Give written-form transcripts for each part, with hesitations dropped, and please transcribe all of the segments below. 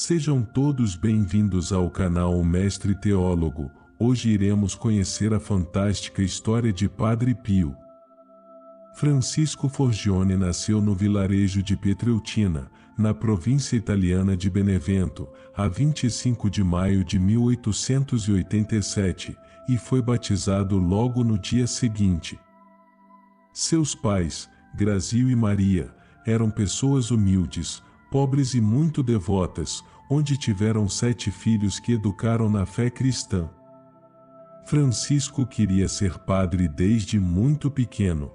Sejam todos bem-vindos ao canal Mestre Teólogo. Hoje iremos conhecer a fantástica história de Padre Pio. Francisco Forgione nasceu no vilarejo de Pietrelcina, na província italiana de Benevento, a 25 de maio de 1887, e foi batizado logo no dia seguinte. Seus pais, Grazio e Maria, eram pessoas humildes, pobres e muito devotas, onde tiveram 7 filhos que educaram na fé cristã. Francisco queria ser padre desde muito pequeno.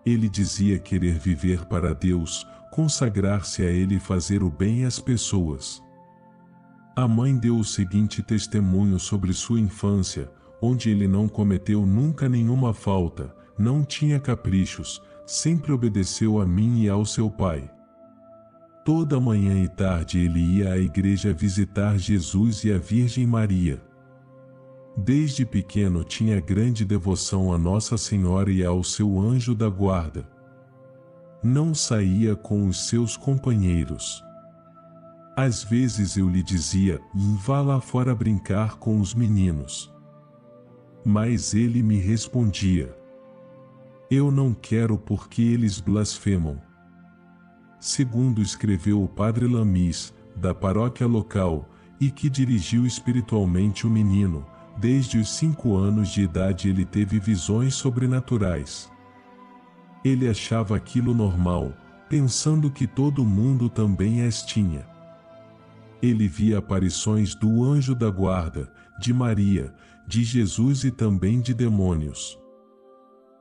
Ele dizia querer viver para Deus, consagrar-se a Ele e fazer o bem às pessoas. A mãe deu o seguinte testemunho sobre sua infância, onde ele não cometeu nunca nenhuma falta, não tinha caprichos, sempre obedeceu a mim e ao seu pai. Toda manhã e tarde ele ia à igreja visitar Jesus e a Virgem Maria. Desde pequeno tinha grande devoção a Nossa Senhora e ao seu anjo da guarda. Não saía com os seus companheiros. Às vezes eu lhe dizia: vá lá fora brincar com os meninos. Mas ele me respondia: eu não quero porque eles blasfemam. Segundo escreveu o padre Lamis, da paróquia local, e que dirigiu espiritualmente o menino, desde os 5 anos de idade ele teve visões sobrenaturais. Ele achava aquilo normal, pensando que todo mundo também as tinha. Ele via aparições do anjo da guarda, de Maria, de Jesus e também de demônios.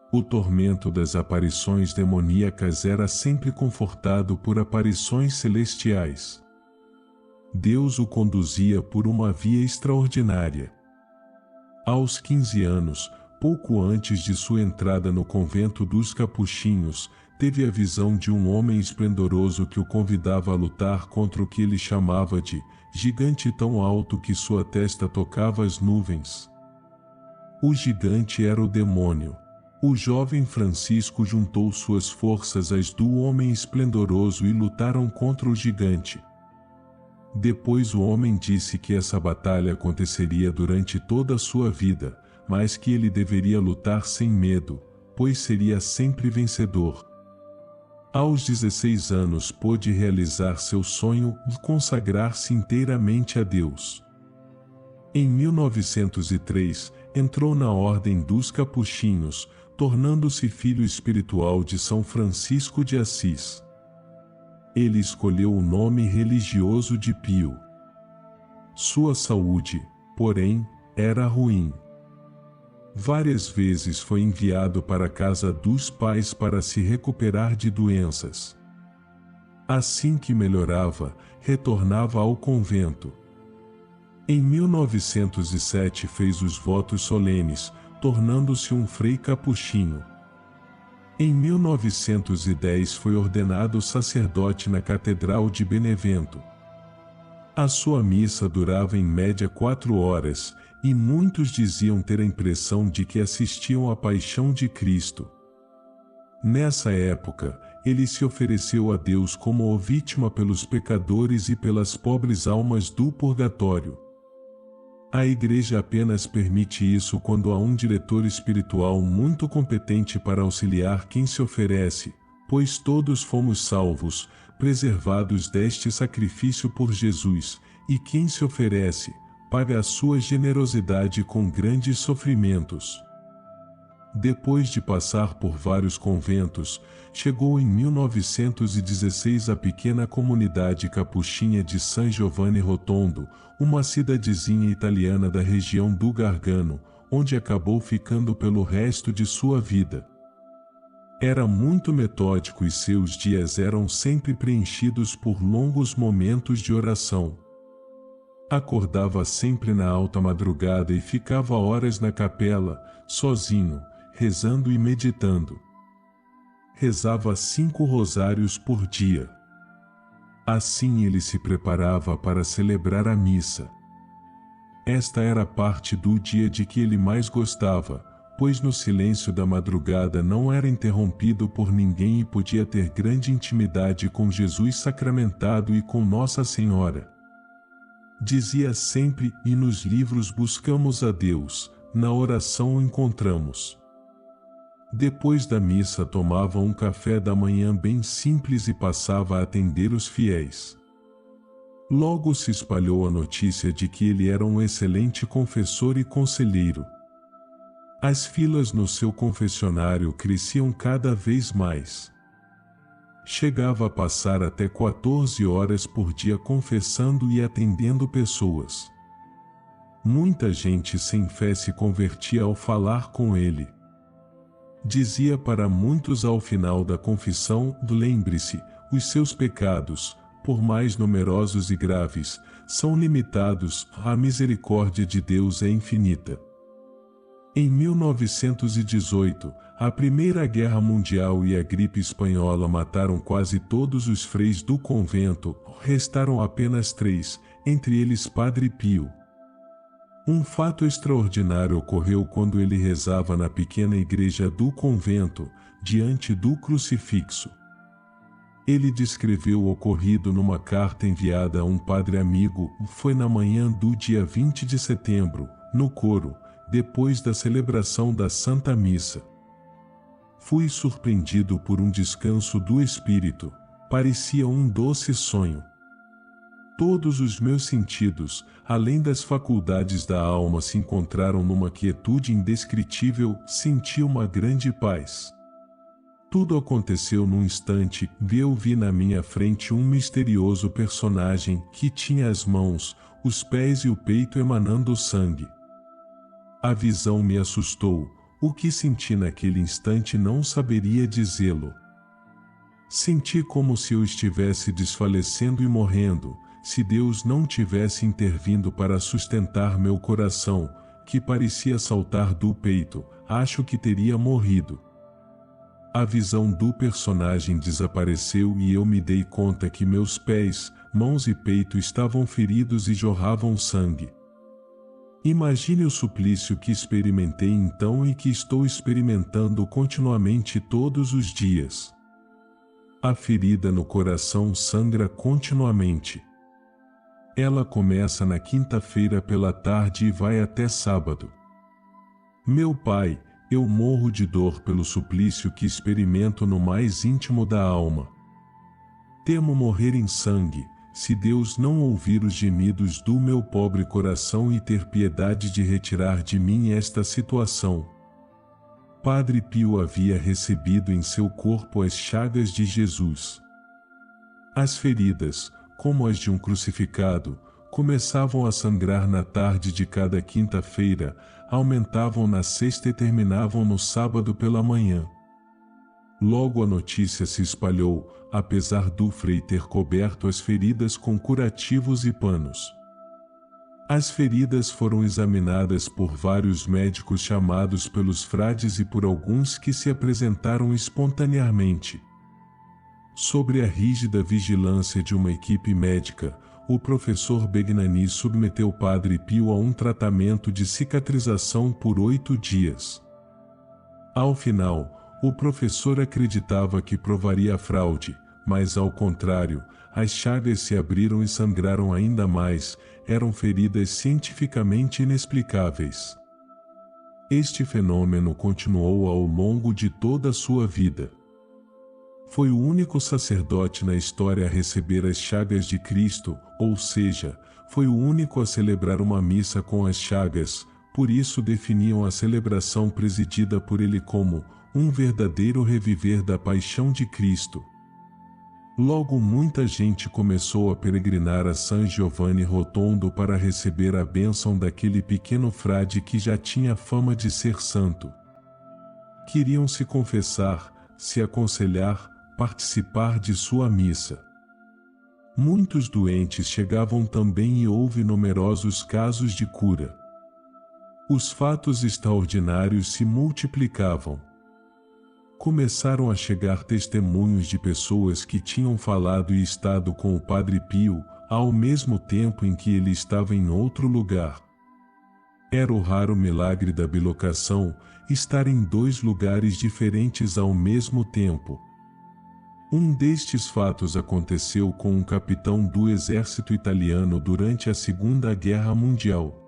O tormento das aparições demoníacas era sempre confortado por aparições celestiais. Deus o conduzia por uma via extraordinária. Aos 15 anos, pouco antes de sua entrada no convento dos Capuchinhos, teve a visão de um homem esplendoroso que o convidava a lutar contra o que ele chamava de gigante tão alto que sua testa tocava as nuvens. O gigante era o demônio. O jovem Francisco juntou suas forças às do homem esplendoroso e lutaram contra o gigante. Depois o homem disse que essa batalha aconteceria durante toda a sua vida, mas que ele deveria lutar sem medo, pois seria sempre vencedor. Aos 16 anos pôde realizar seu sonho de consagrar-se inteiramente a Deus. Em 1903, entrou na Ordem dos Capuchinhos, tornando-se filho espiritual de São Francisco de Assis. Ele escolheu o nome religioso de Pio. Sua saúde, porém, era ruim. Várias vezes foi enviado para a casa dos pais para se recuperar de doenças. Assim que melhorava, retornava ao convento. Em 1907 fez os votos solenes, tornando-se um frei capuchinho. Em 1910 foi ordenado sacerdote na Catedral de Benevento. A sua missa durava em média 4 horas, e muitos diziam ter a impressão de que assistiam à paixão de Cristo. Nessa época, ele se ofereceu a Deus como vítima pelos pecadores e pelas pobres almas do purgatório. A Igreja apenas permite isso quando há um diretor espiritual muito competente para auxiliar quem se oferece, pois todos fomos salvos, preservados deste sacrifício por Jesus, e quem se oferece, paga a sua generosidade com grandes sofrimentos. Depois de passar por vários conventos, chegou em 1916 à pequena comunidade capuchinha de San Giovanni Rotondo, uma cidadezinha italiana da região do Gargano, onde acabou ficando pelo resto de sua vida. Era muito metódico e seus dias eram sempre preenchidos por longos momentos de oração. Acordava sempre na alta madrugada e ficava horas na capela, sozinho, rezando e meditando. Rezava 5 rosários por dia. Assim ele se preparava para celebrar a missa. Esta era a parte do dia de que ele mais gostava, pois no silêncio da madrugada não era interrompido por ninguém e podia ter grande intimidade com Jesus sacramentado e com Nossa Senhora. Dizia sempre, e nos livros buscamos a Deus, na oração o encontramos. Depois da missa tomava um café da manhã bem simples e passava a atender os fiéis. Logo se espalhou a notícia de que ele era um excelente confessor e conselheiro. As filas no seu confessionário cresciam cada vez mais. Chegava a passar até 14 horas por dia confessando e atendendo pessoas. Muita gente sem fé se convertia ao falar com ele. Dizia para muitos ao final da confissão: lembre-se, os seus pecados, por mais numerosos e graves, são limitados, a misericórdia de Deus é infinita. Em 1918, a Primeira Guerra Mundial e a gripe espanhola mataram quase todos os freis do convento, restaram apenas 3, entre eles Padre Pio. Um fato extraordinário ocorreu quando ele rezava na pequena igreja do convento, diante do crucifixo. Ele descreveu o ocorrido numa carta enviada a um padre amigo. Foi na manhã do dia 20 de setembro, no coro, depois da celebração da Santa Missa. Fui surpreendido por um descanso do espírito, parecia um doce sonho. Todos os meus sentidos, além das faculdades da alma, se encontraram numa quietude indescritível, senti uma grande paz. Tudo aconteceu num instante. Eu vi na minha frente um misterioso personagem que tinha as mãos, os pés e o peito emanando sangue. A visão me assustou. O que senti naquele instante não saberia dizê-lo. Senti como se eu estivesse desfalecendo e morrendo, se Deus não tivesse intervindo para sustentar meu coração, que parecia saltar do peito. Acho que teria morrido. A visão do personagem desapareceu e eu me dei conta que meus pés, mãos e peito estavam feridos e jorravam sangue. Imagine o suplício que experimentei então e que estou experimentando continuamente todos os dias. A ferida no coração sangra continuamente. Ela começa na quinta-feira pela tarde e vai até sábado. Meu Pai, eu morro de dor pelo suplício que experimento no mais íntimo da alma. Temo morrer em sangue, se Deus não ouvir os gemidos do meu pobre coração e ter piedade de retirar de mim esta situação. Padre Pio havia recebido em seu corpo as chagas de Jesus. As feridas, como as de um crucificado, começavam a sangrar na tarde de cada quinta-feira, aumentavam na sexta e terminavam no sábado pela manhã. Logo a notícia se espalhou, apesar do frei ter coberto as feridas com curativos e panos. As feridas foram examinadas por vários médicos chamados pelos frades e por alguns que se apresentaram espontaneamente. Sobre a rígida vigilância de uma equipe médica, o professor Begnani submeteu Padre Pio a um tratamento de cicatrização por 8 dias. Ao final, o professor acreditava que provaria a fraude, mas ao contrário, as chagas se abriram e sangraram ainda mais, eram feridas cientificamente inexplicáveis. Este fenômeno continuou ao longo de toda a sua vida. Foi o único sacerdote na história a receber as chagas de Cristo, ou seja, foi o único a celebrar uma missa com as chagas, por isso definiam a celebração presidida por ele como um verdadeiro reviver da paixão de Cristo. Logo muita gente começou a peregrinar a San Giovanni Rotondo para receber a bênção daquele pequeno frade que já tinha fama de ser santo. Queriam se confessar, se aconselhar, participar de sua missa. Muitos doentes chegavam também e houve numerosos casos de cura. Os fatos extraordinários se multiplicavam. Começaram a chegar testemunhos de pessoas que tinham falado e estado com o Padre Pio, ao mesmo tempo em que ele estava em outro lugar. Era o raro milagre da bilocação, estar em 2 lugares diferentes ao mesmo tempo. Um destes fatos aconteceu com um capitão do exército italiano durante a Segunda Guerra Mundial.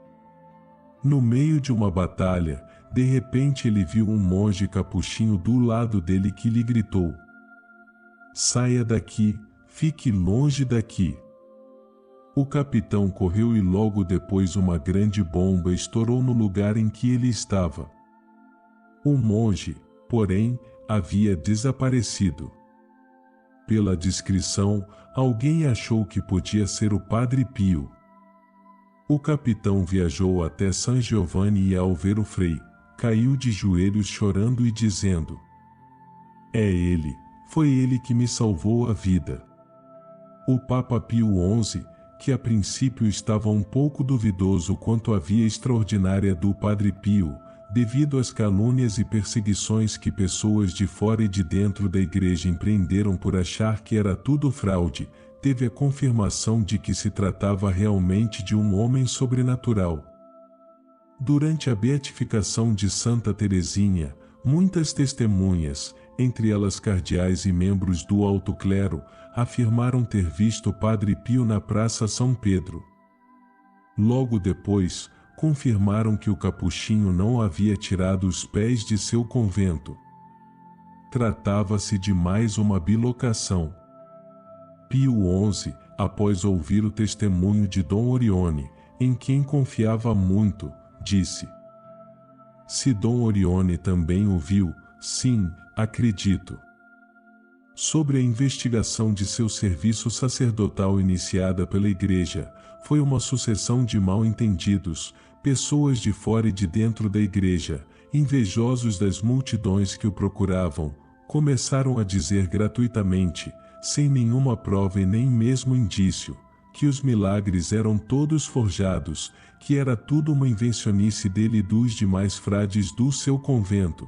No meio de uma batalha, de repente ele viu um monge capuchinho do lado dele que lhe gritou: "Saia daqui, fique longe daqui." O capitão correu e logo depois uma grande bomba estourou no lugar em que ele estava. O monge, porém, havia desaparecido. Pela descrição, alguém achou que podia ser o Padre Pio. O capitão viajou até San Giovanni e, ao ver o frei, caiu de joelhos chorando e dizendo: "É ele, foi ele que me salvou a vida." O Papa Pio XI, que a princípio estava um pouco duvidoso quanto à via extraordinária do Padre Pio, devido às calúnias e perseguições que pessoas de fora e de dentro da igreja empreenderam por achar que era tudo fraude, teve a confirmação de que se tratava realmente de um homem sobrenatural. Durante a beatificação de Santa Teresinha, muitas testemunhas, entre elas cardeais e membros do alto clero, afirmaram ter visto o Padre Pio na Praça São Pedro. Logo depois, confirmaram que o capuchinho não havia tirado os pés de seu convento. Tratava-se de mais uma bilocação. Pio XI, após ouvir o testemunho de Dom Orione, em quem confiava muito, disse: "Se Dom Orione também o viu, sim, acredito." Sobre a investigação de seu serviço sacerdotal iniciada pela Igreja, foi uma sucessão de mal-entendidos, pessoas de fora e de dentro da Igreja, invejosos das multidões que o procuravam, começaram a dizer gratuitamente, sem nenhuma prova e nem mesmo indício, que os milagres eram todos forjados, que era tudo uma invencionice dele e dos demais frades do seu convento.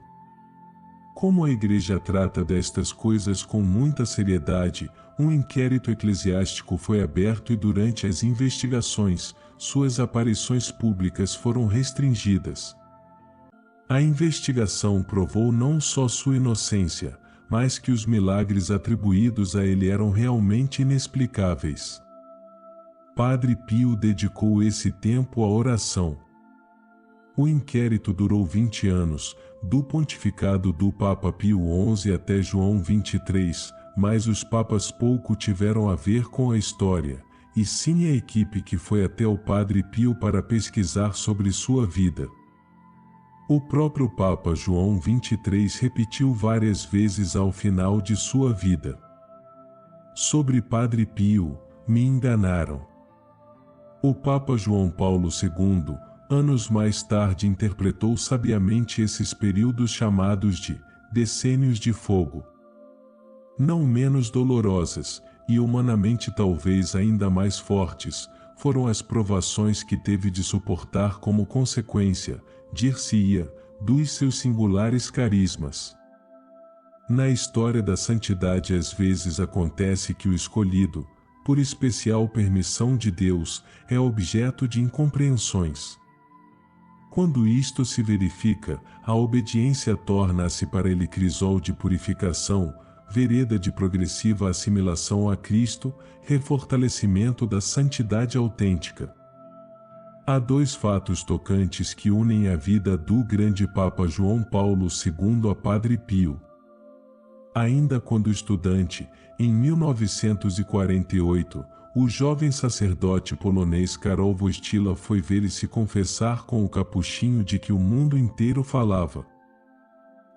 Como a Igreja trata destas coisas com muita seriedade, um inquérito eclesiástico foi aberto e durante as investigações, suas aparições públicas foram restringidas. A investigação provou não só sua inocência, mas que os milagres atribuídos a ele eram realmente inexplicáveis. Padre Pio dedicou esse tempo à oração. O inquérito durou 20 anos, do pontificado do Papa Pio XI até João XXIII, mas os papas pouco tiveram a ver com a história, e sim a equipe que foi até o Padre Pio para pesquisar sobre sua vida. O próprio Papa João XXIII repetiu várias vezes ao final de sua vida: "Sobre Padre Pio, me enganaram." O Papa João Paulo II, anos mais tarde, interpretou sabiamente esses períodos chamados de decênios de fogo. Não menos dolorosas, e humanamente talvez ainda mais fortes, foram as provações que teve de suportar como consequência, dir-se-ia, dos seus singulares carismas. Na história da santidade às vezes acontece que o escolhido, por especial permissão de Deus, é objeto de incompreensões. Quando isto se verifica, a obediência torna-se para ele crisol de purificação, vereda de progressiva assimilação a Cristo, refortalecimento da santidade autêntica. Há dois fatos tocantes que unem a vida do grande Papa João Paulo II a Padre Pio. Ainda quando estudante, em 1948, o jovem sacerdote polonês Karol Wojtyła foi ver e se confessar com o capuchinho de que o mundo inteiro falava.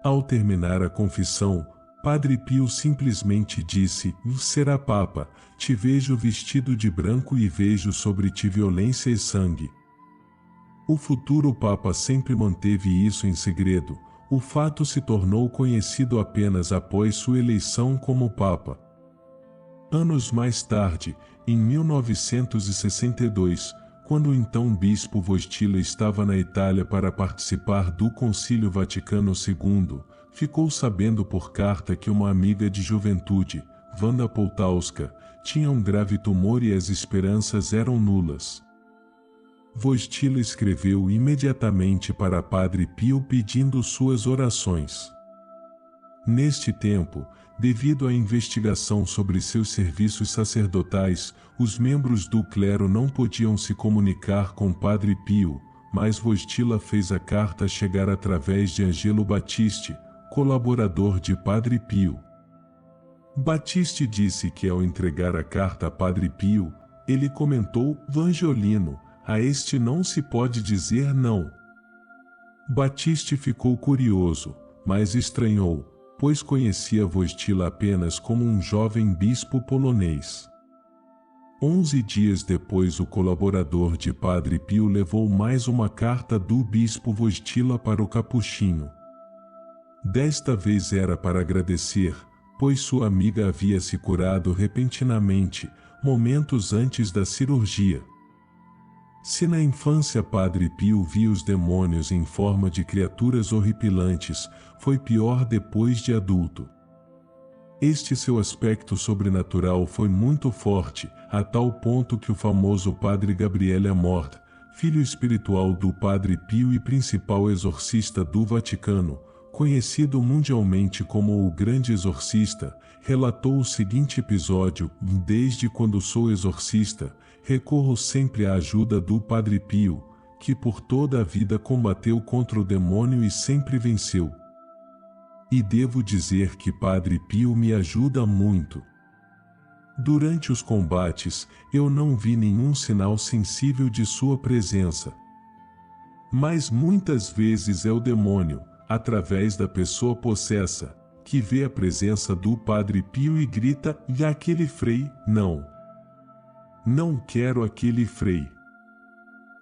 Ao terminar a confissão, Padre Pio simplesmente disse: "Será Papa, te vejo vestido de branco e vejo sobre ti violência e sangue." O futuro Papa sempre manteve isso em segredo. O fato se tornou conhecido apenas após sua eleição como Papa. Anos mais tarde, em 1962, quando o então bispo Wojtyła estava na Itália para participar do Concílio Vaticano II, ficou sabendo por carta que uma amiga de juventude, Wanda Poltauska, tinha um grave tumor e as esperanças eram nulas. Wojtyła escreveu imediatamente para Padre Pio pedindo suas orações. Neste tempo, devido à investigação sobre seus serviços sacerdotais, os membros do clero não podiam se comunicar com Padre Pio, mas Wojtyła fez a carta chegar através de Angelo Battisti, colaborador de Padre Pio. Battisti disse que ao entregar a carta a Padre Pio, ele comentou: "Vangelino, a este não se pode dizer não." Battisti ficou curioso, mas estranhou, pois conhecia Wojtyła apenas como um jovem bispo polonês. 11 dias depois, o colaborador de Padre Pio levou mais uma carta do bispo Wojtyła para o capuchinho. Desta vez era para agradecer, pois sua amiga havia se curado repentinamente, momentos antes da cirurgia. Se na infância Padre Pio via os demônios em forma de criaturas horripilantes, foi pior depois de adulto. Este seu aspecto sobrenatural foi muito forte, a tal ponto que o famoso Padre Gabriele Amorth, filho espiritual do Padre Pio e principal exorcista do Vaticano, conhecido mundialmente como o Grande Exorcista, relatou o seguinte episódio: "Desde quando sou exorcista, recorro sempre à ajuda do Padre Pio, que por toda a vida combateu contra o demônio e sempre venceu. E devo dizer que Padre Pio me ajuda muito. Durante os combates, eu não vi nenhum sinal sensível de sua presença. Mas muitas vezes é o demônio, através da pessoa possessa, que vê a presença do Padre Pio e grita: e aquele frei, não. Não quero aquele frei.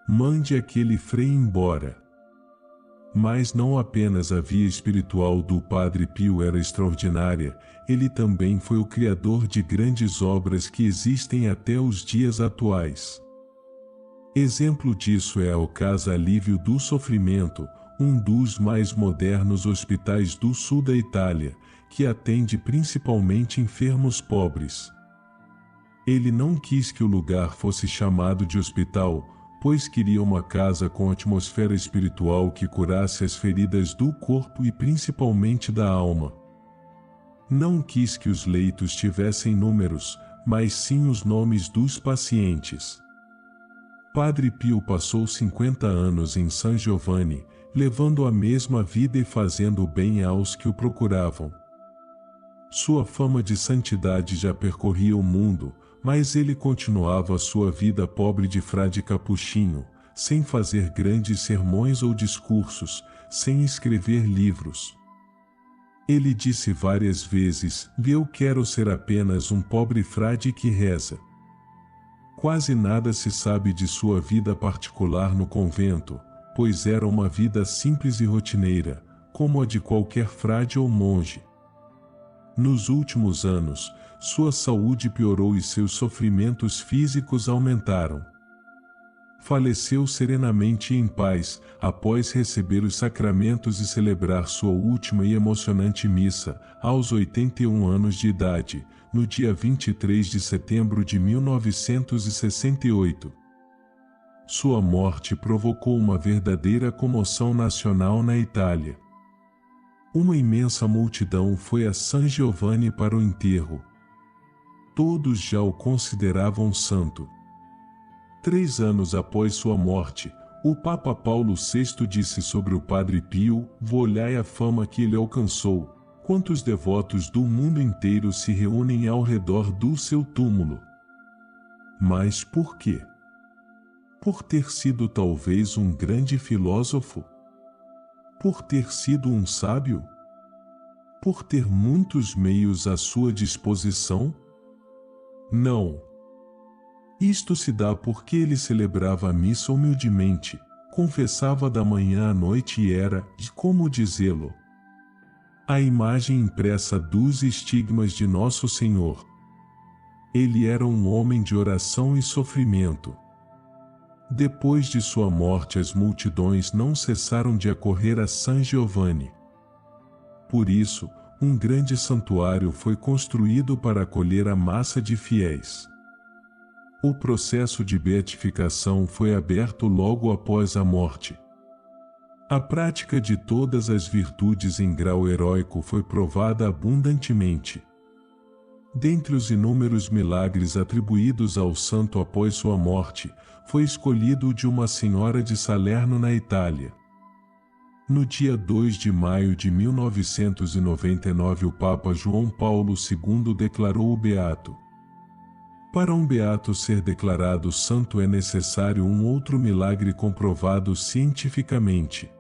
Mande aquele frei embora." Mas não apenas a via espiritual do Padre Pio era extraordinária, ele também foi o criador de grandes obras que existem até os dias atuais. Exemplo disso é a Casa Alívio do Sofrimento, um dos mais modernos hospitais do sul da Itália, que atende principalmente enfermos pobres. Ele não quis que o lugar fosse chamado de hospital, pois queria uma casa com atmosfera espiritual que curasse as feridas do corpo e principalmente da alma. Não quis que os leitos tivessem números, mas sim os nomes dos pacientes. Padre Pio passou 50 anos em San Giovanni, levando a mesma vida e fazendo o bem aos que o procuravam. Sua fama de santidade já percorria o mundo, mas ele continuava a sua vida pobre de frade capuchinho, sem fazer grandes sermões ou discursos, sem escrever livros. Ele disse várias vezes: "Eu quero ser apenas um pobre frade que reza." Quase nada se sabe de sua vida particular no convento, pois era uma vida simples e rotineira, como a de qualquer frade ou monge. Nos últimos anos, sua saúde piorou e seus sofrimentos físicos aumentaram. Faleceu serenamente e em paz, após receber os sacramentos e celebrar sua última e emocionante missa, aos 81 anos de idade, no dia 23 de setembro de 1968. Sua morte provocou uma verdadeira comoção nacional na Itália. Uma imensa multidão foi a San Giovanni para o enterro. Todos já o consideravam santo. 3 anos após sua morte, o Papa Paulo VI disse sobre o Padre Pio: "Olhai a fama que ele alcançou, quantos devotos do mundo inteiro se reúnem ao redor do seu túmulo." Mas por quê? Por ter sido talvez um grande filósofo? Por ter sido um sábio? Por ter muitos meios à sua disposição? Não. Isto se dá porque ele celebrava a missa humildemente, confessava da manhã à noite e era, como dizê-lo, a imagem impressa dos estigmas de Nosso Senhor. Ele era um homem de oração e sofrimento. Depois de sua morte, as multidões não cessaram de acorrer a San Giovanni. Por isso, um grande santuário foi construído para acolher a massa de fiéis. O processo de beatificação foi aberto logo após a morte. A prática de todas as virtudes em grau heróico foi provada abundantemente. Dentre os inúmeros milagres atribuídos ao santo após sua morte, foi escolhido o de uma senhora de Salerno na Itália. No dia 2 de maio de 1999, o Papa João Paulo II declarou o beato. Para um beato ser declarado santo é necessário um outro milagre comprovado cientificamente.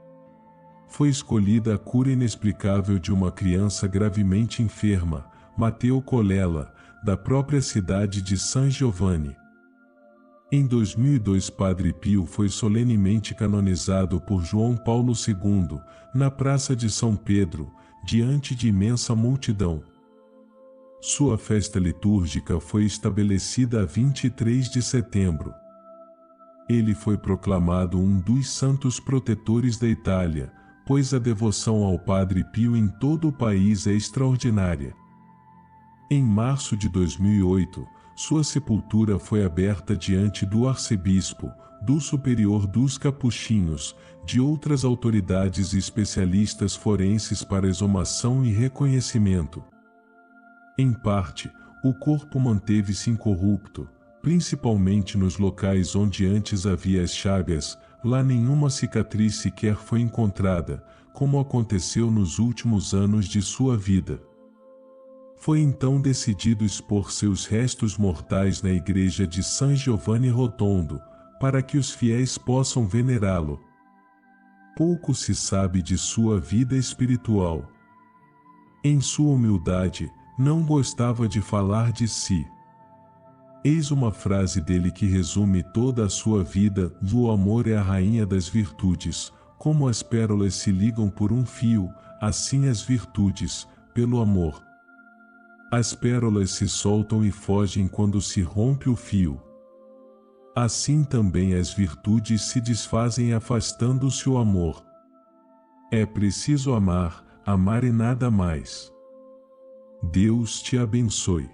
Foi escolhida a cura inexplicável de uma criança gravemente enferma, Matteo Colella, da própria cidade de San Giovanni. Em 2002, Padre Pio foi solenemente canonizado por João Paulo II, na Praça de São Pedro, diante de imensa multidão. Sua festa litúrgica foi estabelecida a 23 de setembro. Ele foi proclamado um dos santos protetores da Itália, pois a devoção ao Padre Pio em todo o país é extraordinária. Em março de 2008, sua sepultura foi aberta diante do arcebispo, do superior dos capuchinhos, de outras autoridades e especialistas forenses para exumação e reconhecimento. Em parte, o corpo manteve-se incorrupto, principalmente nos locais onde antes havia as chagas. Lá nenhuma cicatriz sequer foi encontrada, como aconteceu nos últimos anos de sua vida. Foi então decidido expor seus restos mortais na igreja de San Giovanni Rotondo, para que os fiéis possam venerá-lo. Pouco se sabe de sua vida espiritual. Em sua humildade, não gostava de falar de si. Eis uma frase dele que resume toda a sua vida: o amor é a rainha das virtudes, como as pérolas se ligam por um fio, assim as virtudes, pelo amor. As pérolas se soltam e fogem quando se rompe o fio. Assim também as virtudes se desfazem afastando-se o amor. É preciso amar, amar e nada mais. Deus te abençoe.